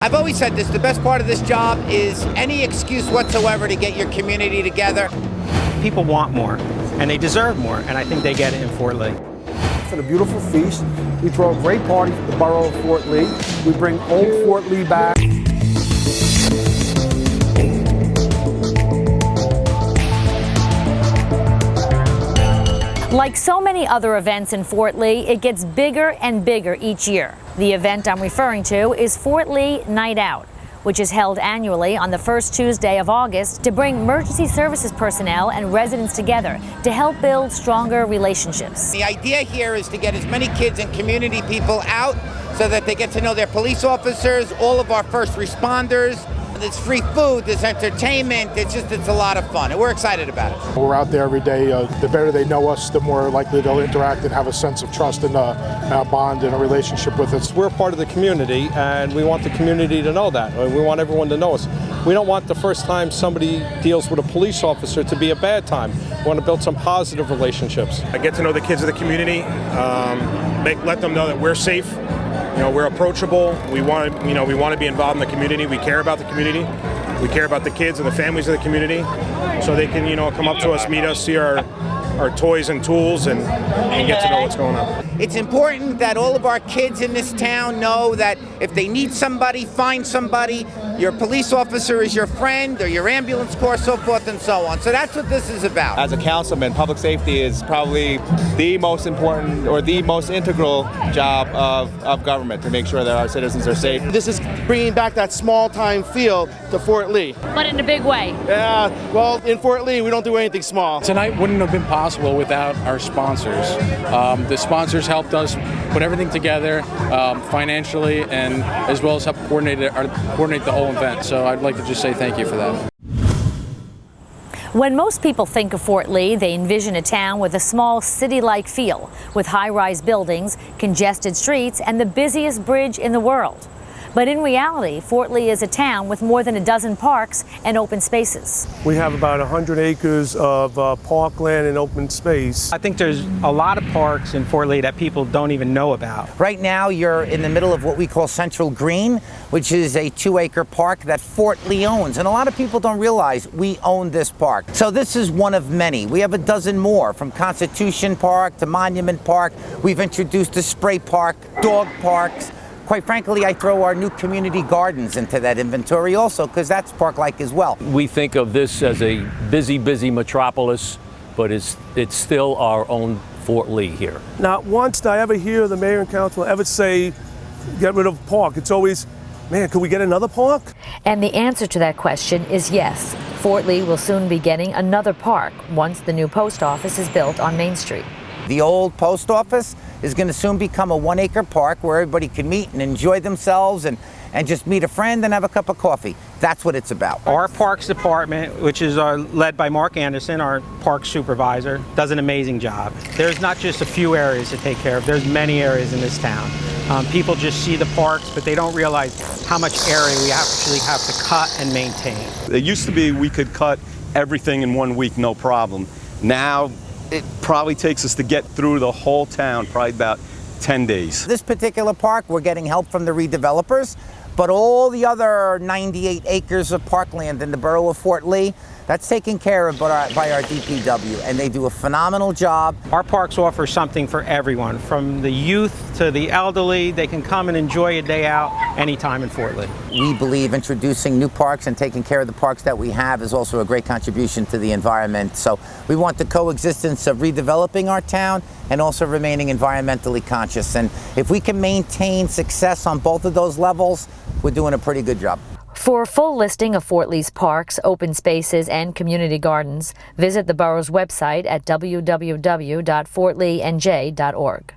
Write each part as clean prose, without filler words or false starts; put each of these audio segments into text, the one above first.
I've always said this, the best part of this job is any excuse whatsoever to get your community together. People want more, and they deserve more, and I think they get it in Fort Lee. For the beautiful feast, we throw a great party for the borough of Fort Lee. We bring old Fort Lee back. Like so many other events in Fort Lee, it gets bigger and bigger each year. The event I'm referring to is Fort Lee Night Out, which is held annually on the first Tuesday of August to bring emergency services personnel and residents together to help build stronger relationships. The idea here is to get as many kids and community people out so that they get to know their police officers, all of our first responders. There's free food, there's entertainment, it's a lot of fun, and we're excited about it. We're out there every day. The better they know us, the more likely they'll interact and have a sense of trust and a bond and a relationship with us. We're part of the community, and we want the community to know that. We want everyone to know us. We don't want the first time somebody deals with a police officer to be a bad time. We want to build some positive relationships. I get to know the kids of the community, let them know that we're safe. You know, we're approachable. We want to be involved in the community. We care about the community. We care about the kids and the families of the community, so they can, come up to us, meet us, see our toys and tools, and get to know what's going on. It's important that all of our kids in this town know that if they need somebody, find somebody. Your police officer is your friend, or your ambulance corps, so forth and so on. So that's what this is about. As a councilman, public safety is probably the most important or the most integral job of government to make sure that our citizens are safe. This is bringing back that small-time feel to Fort Lee. But in a big way. Yeah, well, in Fort Lee, we don't do anything small. Tonight wouldn't have been possible without our sponsors. The sponsors helped us put everything together financially, and as well as help coordinate the whole event. So I'd like to just say thank you for that. When most people think of Fort Lee, they envision a town with a small city-like feel, with high-rise buildings, congested streets, and the busiest bridge in the world. But in reality, Fort Lee is a town with more than a dozen parks and open spaces. We have about 100 acres of parkland and open space. I think there's a lot of parks in Fort Lee that people don't even know about. Right now, you're in the middle of what we call Central Green, which is a 2-acre park that Fort Lee owns. And a lot of people don't realize we own this park. So this is one of many. We have a dozen more, from Constitution Park to Monument Park. We've introduced a spray park, dog parks. Quite frankly, I throw our new community gardens into that inventory also, because that's park-like as well. We think of this as a busy metropolis, but it's still our own Fort Lee here. Not once did I ever hear the mayor and council ever say, get rid of the park. It's always, man, could we get another park? And the answer to that question is yes. Fort Lee will soon be getting another park once the new post office is built on Main Street. The old post office is going to soon become a 1-acre park where everybody can meet and enjoy themselves and just meet a friend and have a cup of coffee. That's what it's about. Our Parks Department, which is led by Mark Anderson, our park supervisor, does an amazing job. There's not just a few areas to take care of, there's many areas in this town. People just see the parks, but they don't realize how much area we actually have to cut and maintain. It used to be we could cut everything in 1 week, no problem. Now, it probably takes us to get through the whole town, probably about 10 days. This particular park, we're getting help from the redevelopers, but all the other 98 acres of parkland in the borough of Fort Lee, that's taken care of by our DPW, and they do a phenomenal job. Our parks offer something for everyone, from the youth to the elderly. They can come and enjoy a day out anytime in Fort Lee. We believe introducing new parks and taking care of the parks that we have is also a great contribution to the environment. So we want the coexistence of redeveloping our town and also remaining environmentally conscious. And if we can maintain success on both of those levels, we're doing a pretty good job. For a full listing of Fort Lee's parks, open spaces, and community gardens, visit the borough's website at www.fortleenj.org.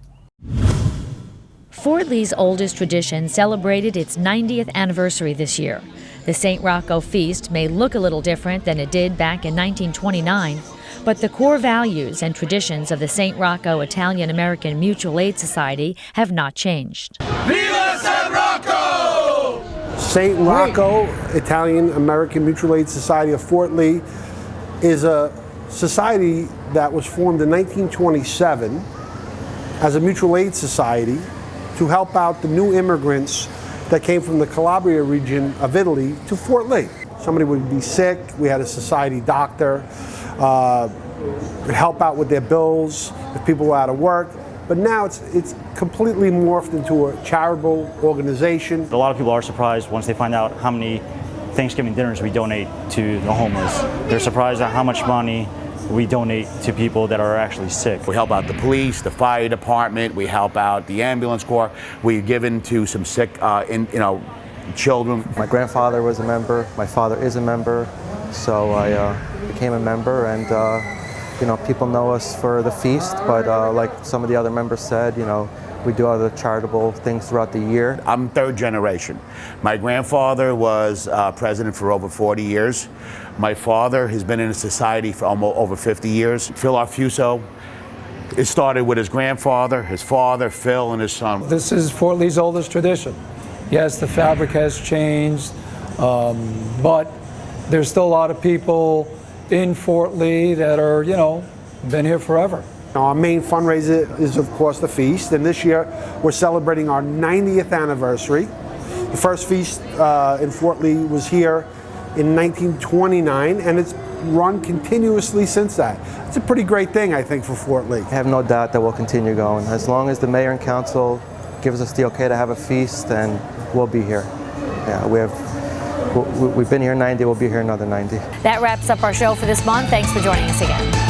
Fort Lee's oldest tradition celebrated its 90th anniversary this year. The St. Rocco feast may look a little different than it did back in 1929, but the core values and traditions of the St. Rocco Italian-American Mutual Aid Society have not changed. Viva San Rocco! St. Rocco Italian-American Mutual Aid Society of Fort Lee is a society that was formed in 1927 as a mutual aid society to help out the new immigrants that came from the Calabria region of Italy to Fort Lee. Somebody would be sick, we had a society doctor, help out with their bills if people were out of work. But now it's completely morphed into a charitable organization. A lot of people are surprised once they find out how many Thanksgiving dinners we donate to the homeless. They're surprised at how much money we donate to people that are actually sick. We help out the police, the fire department, we help out the ambulance corps. We've given to some sick children. My grandfather was a member, my father is a member, so I became a member, and people know us for the feast, but like some of the other members said, we do other charitable things throughout the year. I'm third generation. My grandfather was president for over 40 years. My father has been in the society for almost over 50 years. Phil Arfuso, it started with his grandfather, his father, Phil, and his son. This is Fort Lee's oldest tradition. Yes, the fabric has changed, but there's still a lot of people in Fort Lee that are, been here forever. Our main fundraiser is, of course, the feast, and this year we're celebrating our 90th anniversary. The first feast in Fort Lee was here in 1929, and it's run continuously since that. It's a pretty great thing, I think, for Fort Lee. I have no doubt that we'll continue going. As long as the mayor and council gives us the okay to have a feast, then we'll be here. Yeah, we've been here 90, we'll be here another 90. That wraps up our show for this month. Thanks for joining us again.